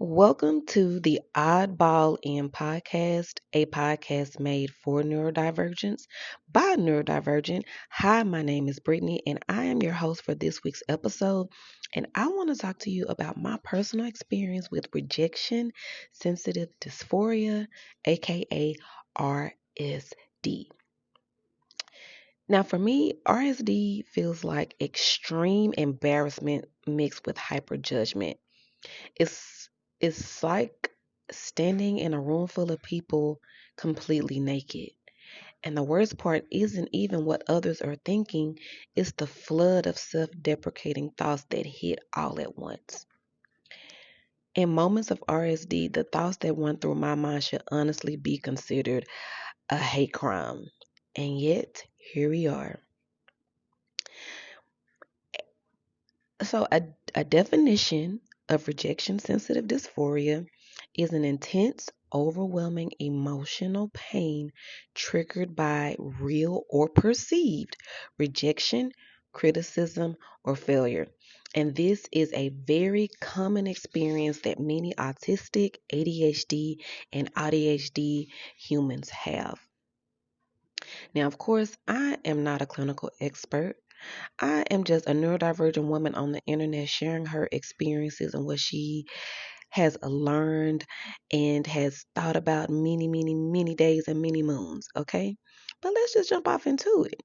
Welcome to the Oddball In podcast, a podcast made for neurodivergence by neurodivergent. Hi, my name is Brittany, and I am your host for this week's episode. And I want to talk to you about my personal experience with rejection sensitive dysphoria, aka RSD. Now, for me, RSD feels like extreme embarrassment mixed with hyper judgment. It's it's like standing in a room full of people completely naked. And the worst part isn't even what others are thinking, it's the flood of self-deprecating thoughts that hit all at once. In moments of RSD, the thoughts that run through my mind should honestly be considered a hate crime. And yet, here we are. So, a definition of rejection sensitive dysphoria is an intense, overwhelming emotional pain triggered by real or perceived rejection, criticism, or failure. And this is a very common experience that many autistic, ADHD, and ADHD humans have. Now, of course, I am not a clinical expert. I am just a neurodivergent woman on the internet sharing her experiences and what she has learned and has thought about many, many, many days and many moons. Okay. But let's just jump off into it.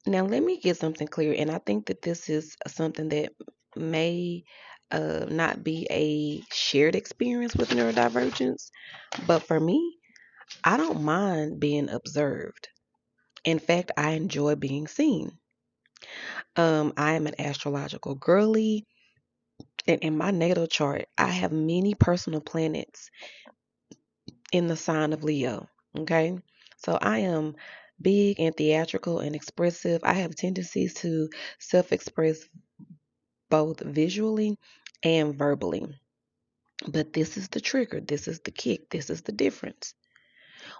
Now, let me get something clear. And I think that this is something that may not be a shared experience with neurodivergence. But for me, I don't mind being observed. In fact, I enjoy being seen. I am an astrological girly, and in my natal chart, I have many personal planets in the sign of Leo. Okay, so I am big and theatrical and expressive. I have tendencies to self-express both visually and verbally. But this is the trigger, this is the kick, this is the difference.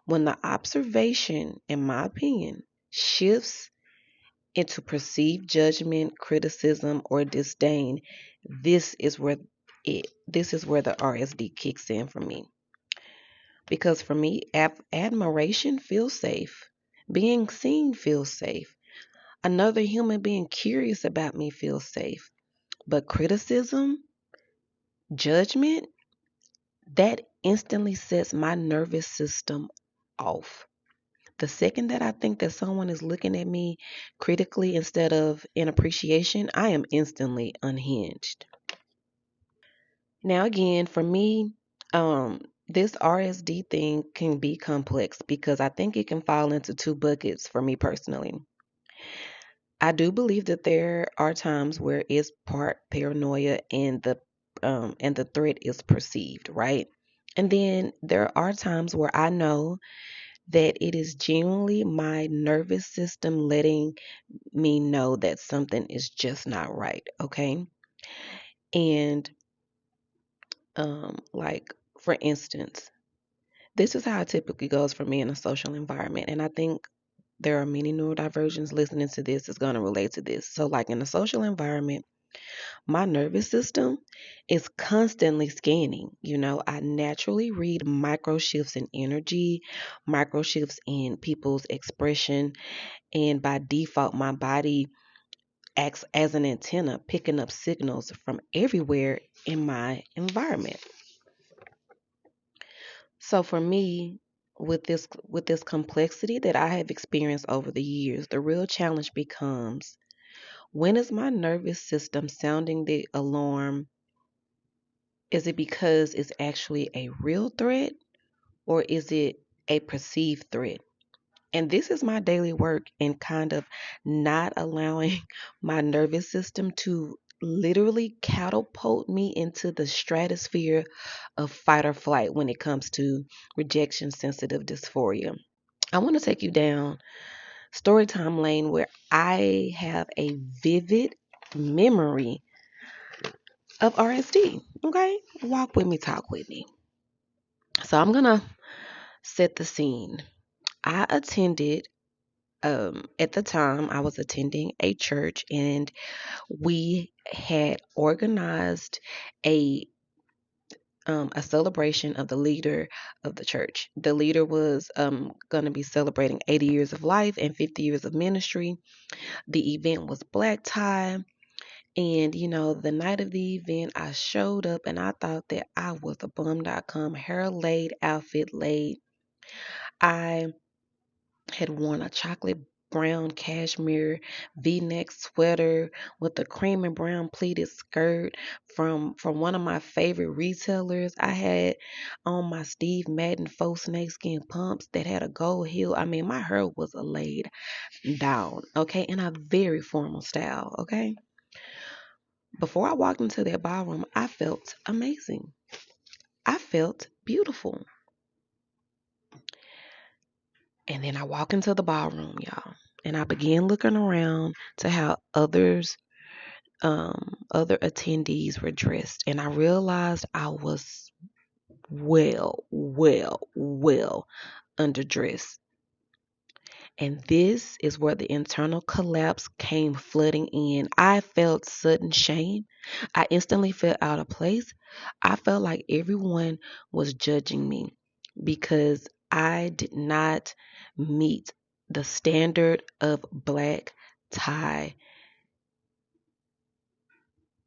When the observation, in my opinion, shifts into perceived judgment, criticism, or disdain, this is where the RSD kicks in for me. Because for me, admiration feels safe. Being seen feels safe. Another human being curious about me feels safe. But criticism, judgment, that instantly sets my nervous system off. The second that I think that someone is looking at me critically instead of in appreciation, I am instantly unhinged. Now, again, for me, this RSD thing can be complex because I think it can fall into two buckets for me personally. I do believe that there are times where it's part paranoia and the threat is perceived, right? And then there are times where I know that it is genuinely my nervous system letting me know that something is just not right, okay? And like for instance, this is how it typically goes for me in a social environment, and I think there are many neurodivergents listening to this is going to relate to this. So, like in a social environment, my nervous system is constantly scanning. I naturally read micro shifts in energy, micro shifts in people's expression, and by default, my body acts as an antenna, picking up signals from everywhere in my environment. So for me, with this complexity that I have experienced over the years, the real challenge becomes, when is my nervous system sounding the alarm? Is it because it's actually a real threat, or is it a perceived threat? And this is my daily work in kind of not allowing my nervous system to literally catapult me into the stratosphere of fight or flight when it comes to rejection sensitive dysphoria. I want to take you down storytime lane where I have a vivid memory of RSD. Okay? Walk with me, talk with me. So I'm going to set the scene. I attended At the time, I was attending a church, and we had organized a a celebration of the leader of the church. The leader was going to be celebrating 80 years of life and 50 years of ministry. The event was black tie. And, the night of the event, I showed up and I thought that I was a bum.com, hair laid, outfit laid. I had worn a chocolate brown cashmere V-neck sweater with a cream and brown pleated skirt from one of my favorite retailers. I had on my Steve Madden faux snakeskin pumps that had a gold heel. I mean, my hair was laid down, okay, in a very formal style, okay. Before I walked into that ballroom, I felt amazing. I felt beautiful. And then I walk into the ballroom, y'all, and I began looking around to how other attendees were dressed, and I realized I was well underdressed. And this is where the internal collapse came flooding in. I felt sudden shame. I instantly felt out of place. I felt like everyone was judging me because I did not meet the standard of black tie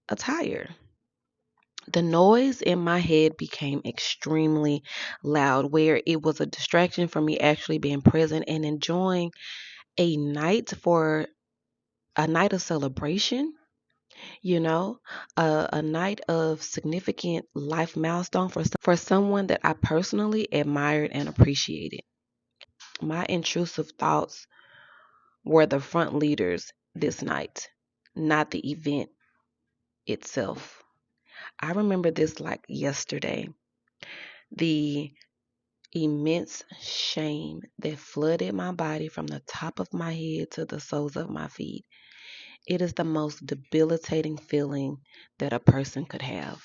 attire. The noise in my head became extremely loud, where it was a distraction from me actually being present and enjoying a night for a night of celebration, you know, a night of significant life milestone for someone that I personally admired and appreciated. My intrusive thoughts were the front leaders this night, not the event itself. I remember this like yesterday. The immense shame that flooded my body from the top of my head to the soles of my feet. It is the most debilitating feeling that a person could have.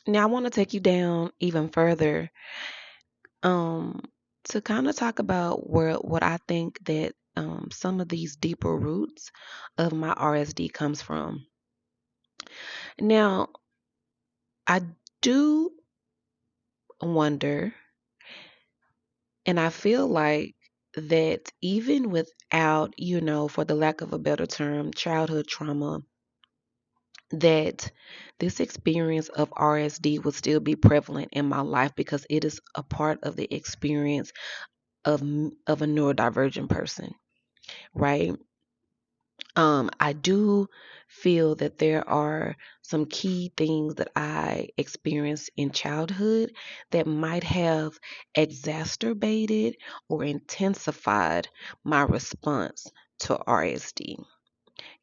Now, I want to take you down even further um, to kind of talk about what I think that some of these deeper roots of my RSD comes from. Now, I do wonder, and I feel like that even without, for the lack of a better term, childhood trauma, that this experience of RSD would still be prevalent in my life because it is a part of the experience of a neurodivergent person, right? I do feel that there are some key things that I experienced in childhood that might have exacerbated or intensified my response to RSD.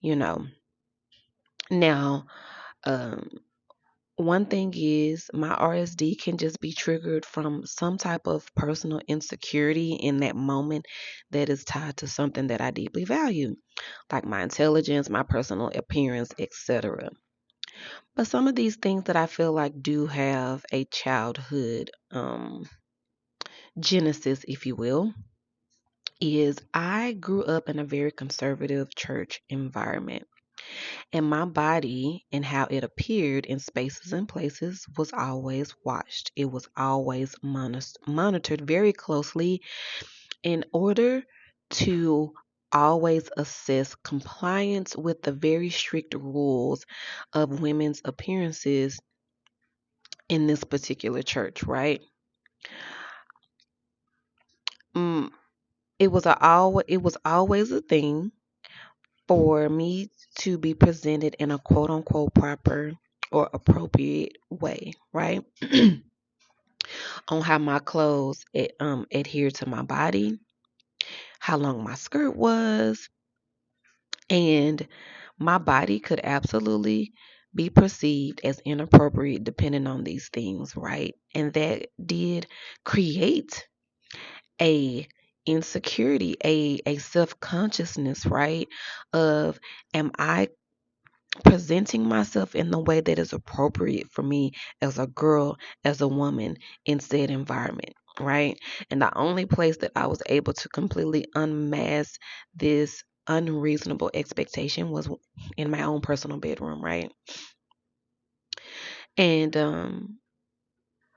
You know, now, um, one thing is my RSD can just be triggered from some type of personal insecurity in that moment that is tied to something that I deeply value, like my intelligence, my personal appearance, etc. But some of these things that I feel like do have a childhood genesis, if you will, is I grew up in a very conservative church environment. And my body and how it appeared in spaces and places was always watched. It was always monitored very closely in order to always assess compliance with the very strict rules of women's appearances in this particular church, right? Mm, it was always a thing for me to be presented in a quote unquote proper or appropriate way, right? On how my clothes adhere to my body, how long my skirt was, and my body could absolutely be perceived as inappropriate depending on these things, right? And that did create a insecurity, a self-consciousness, right? Of am I presenting myself in the way that is appropriate for me as a girl, as a woman in said environment. right? And the only place that I was able to completely unmask this unreasonable expectation was in my own personal bedroom, right? And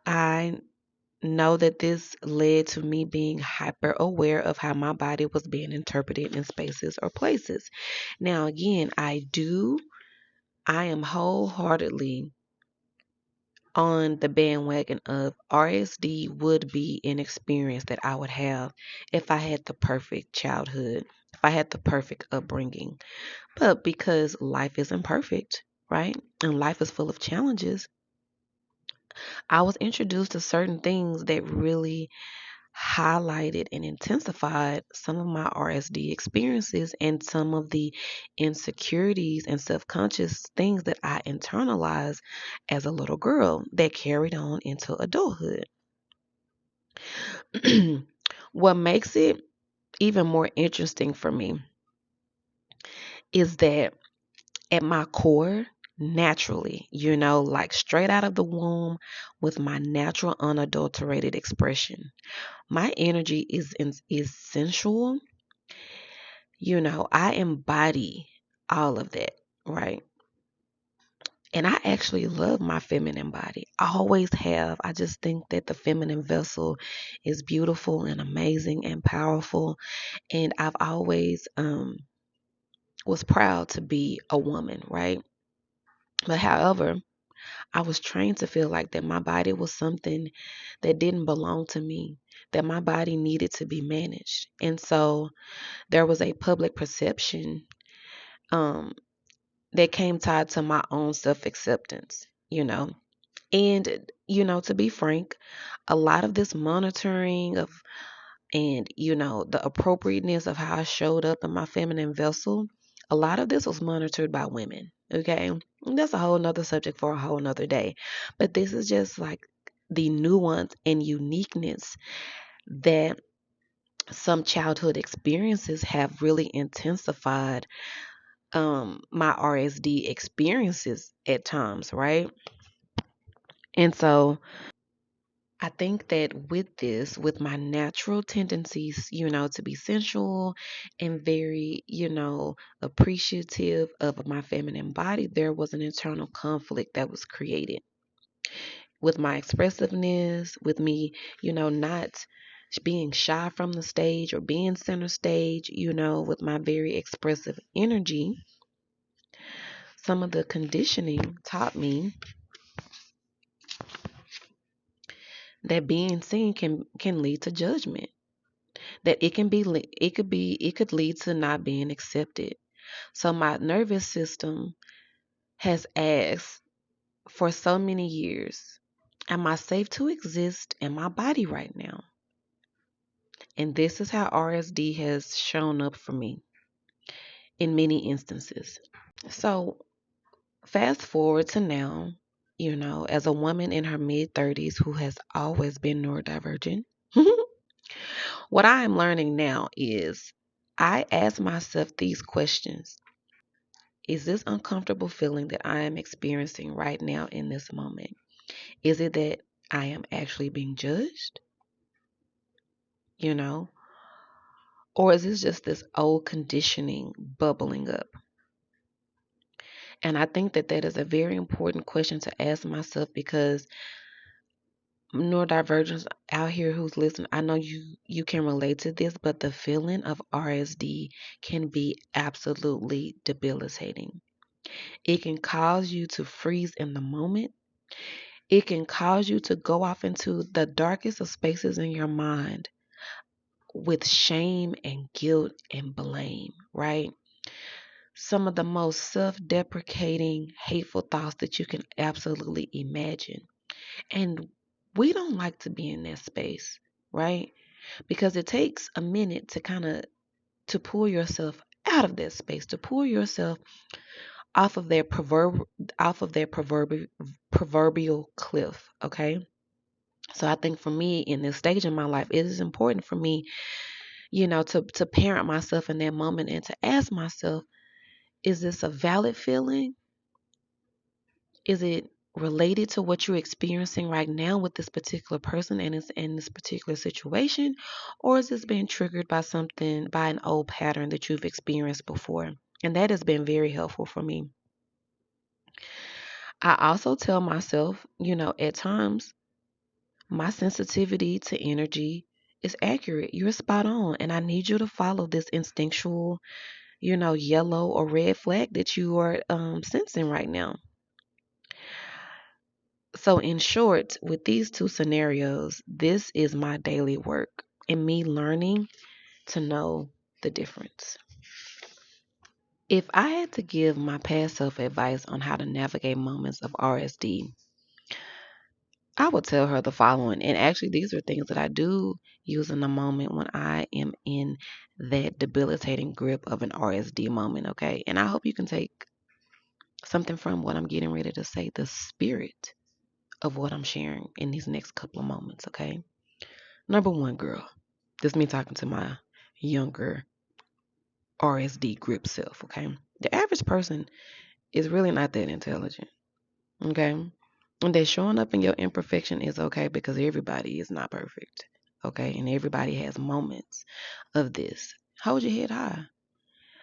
I know that this led to me being hyper aware of how my body was being interpreted in spaces or places. Now, again, I am wholeheartedly on the bandwagon of RSD would be an experience that I would have if I had the perfect childhood, if I had the perfect upbringing. But because life isn't perfect, right? And life is full of challenges, I was introduced to certain things that really highlighted and intensified some of my RSD experiences and some of the insecurities and subconscious things that I internalized as a little girl that carried on into adulthood. What makes it even more interesting for me is that at my core, naturally, like straight out of the womb with my natural unadulterated expression, my energy is sensual. I embody all of that, right? And I actually love my feminine body. I always have. I just think that the feminine vessel is beautiful and amazing and powerful. And I've always was proud to be a woman, right? But however, I was trained to feel like that my body was something that didn't belong to me, that my body needed to be managed. And so there was a public perception um, that came tied to my own self acceptance. And, to be frank, a lot of this monitoring of and, the appropriateness of how I showed up in my feminine vessel, a lot of this was monitored by women. Okay. And that's a whole nother subject for a whole nother day. But this is just like the nuance and uniqueness that some childhood experiences have really intensified my RSD experiences at times, right? And so I think that with my natural tendencies, to be sensual and very, appreciative of my feminine body, there was an internal conflict that was created with my expressiveness, with me, not being shy from the stage or being center stage, with my very expressive energy. Some of the conditioning taught me that being seen can lead to judgment, that it could lead to not being accepted. So my nervous system has asked for so many years, am I safe to exist in my body right now? And this is how RSD has shown up for me in many instances. So fast forward to now, as a woman in her mid 30s who has always been neurodivergent. What I am learning now is I ask myself these questions. Is this uncomfortable feeling that I am experiencing right now in this moment? Is it that I am actually being judged? You know? Or is this just this old conditioning bubbling up? And I think that that is a very important question to ask myself because neurodivergence out here who's listening, I know you can relate to this, but the feeling of RSD can be absolutely debilitating. It can cause you to freeze in the moment. It can cause you to go off into the darkest of spaces in your mind with shame and guilt and blame, right? Some of the most self deprecating, hateful thoughts that you can absolutely imagine. And we don't like to be in that space, right? Because it takes a minute to to pull yourself out of that space, to pull yourself off of their proverbial cliff, okay? So I think for me in this stage of my life, it is important for me, to parent myself in that moment and to ask myself, is this a valid feeling? Is it related to what you're experiencing right now with this particular person and is in this particular situation, or is this being triggered by something, by an old pattern that you've experienced before? And that has been very helpful for me. I also tell myself, at times my sensitivity to energy is accurate. You're spot on, and I need you to follow this instinctual, yellow or red flag that you are sensing right now. So, in short, with these two scenarios, this is my daily work and me learning to know the difference. If I had to give my past self advice on how to navigate moments of RSD, I would tell her the following. And actually, these are things that I do use in the moment when I am in that debilitating grip of an RSD moment, okay? And I hope you can take something from what I'm getting ready to say, the spirit of what I'm sharing in these next couple of moments, okay? Number one, girl, this is me talking to my younger RSD grip self, okay? The average person is really not that intelligent, okay? And that showing up in your imperfection is okay because everybody is not perfect, okay? And everybody has moments of this. Hold your head high.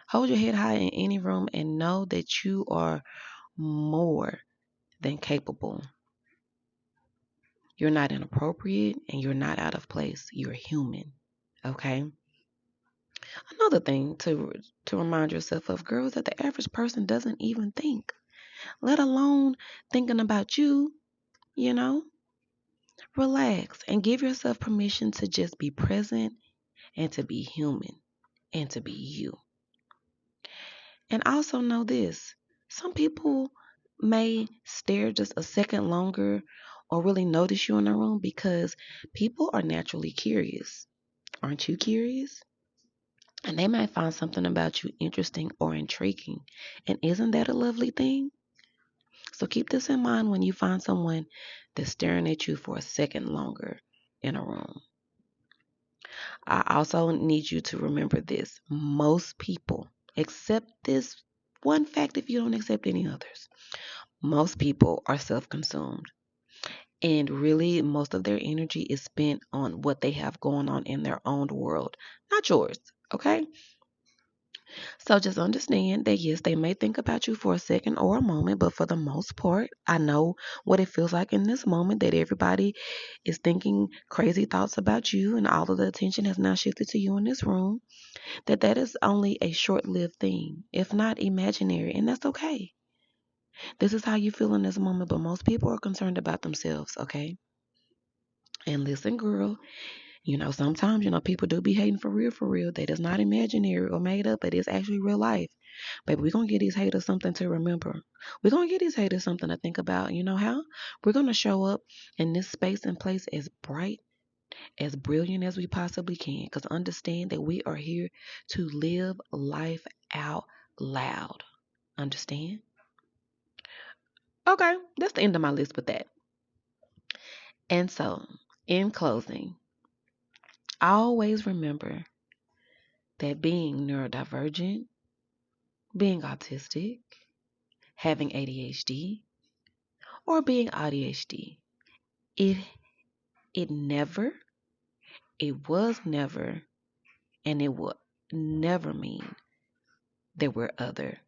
Hold your head high in any room and know that you are more than capable. You're not inappropriate and you're not out of place. You're human, okay? Another thing to remind yourself of, girls, that the average person doesn't even think, let alone thinking about you, you know? Relax and give yourself permission to just be present and to be human and to be you. And also know this, some people may stare just a second longer or really notice you in the room because people are naturally curious. Aren't you curious? And they might find something about you interesting or intriguing. And isn't that a lovely thing? So keep this in mind when you find someone that's staring at you for a second longer in a room. I also need you to remember this. Most people, accept this one fact if you don't accept any others, most people are self-consumed. And really, most of their energy is spent on what they have going on in their own world, not yours, okay? So just understand that yes, they may think about you for a second or a moment, but for the most part, I know what it feels like in this moment that everybody is thinking crazy thoughts about you and all of the attention has now shifted to you in this room, that is only a short-lived thing, if not imaginary, and that's okay. This is how you feel in this moment, but most people are concerned about themselves, okay? And listen, girl, sometimes, people do be hating for real, for real. That is not imaginary or made up. It is actually real life. Baby, we're going to give these haters something to remember. We're going to give these haters something to think about. You know how? We're going to show up in this space and place as bright, as brilliant as we possibly can. Because understand that we are here to live life out loud. Understand? Okay, that's the end of my list with that. And so, in closing, always remember that being neurodivergent, being autistic, having ADHD, or being ADHD, it it never, it was never, and it will never mean that we're other,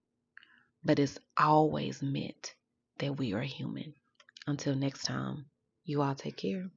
but it's always meant that we are human. Until next time, you all take care.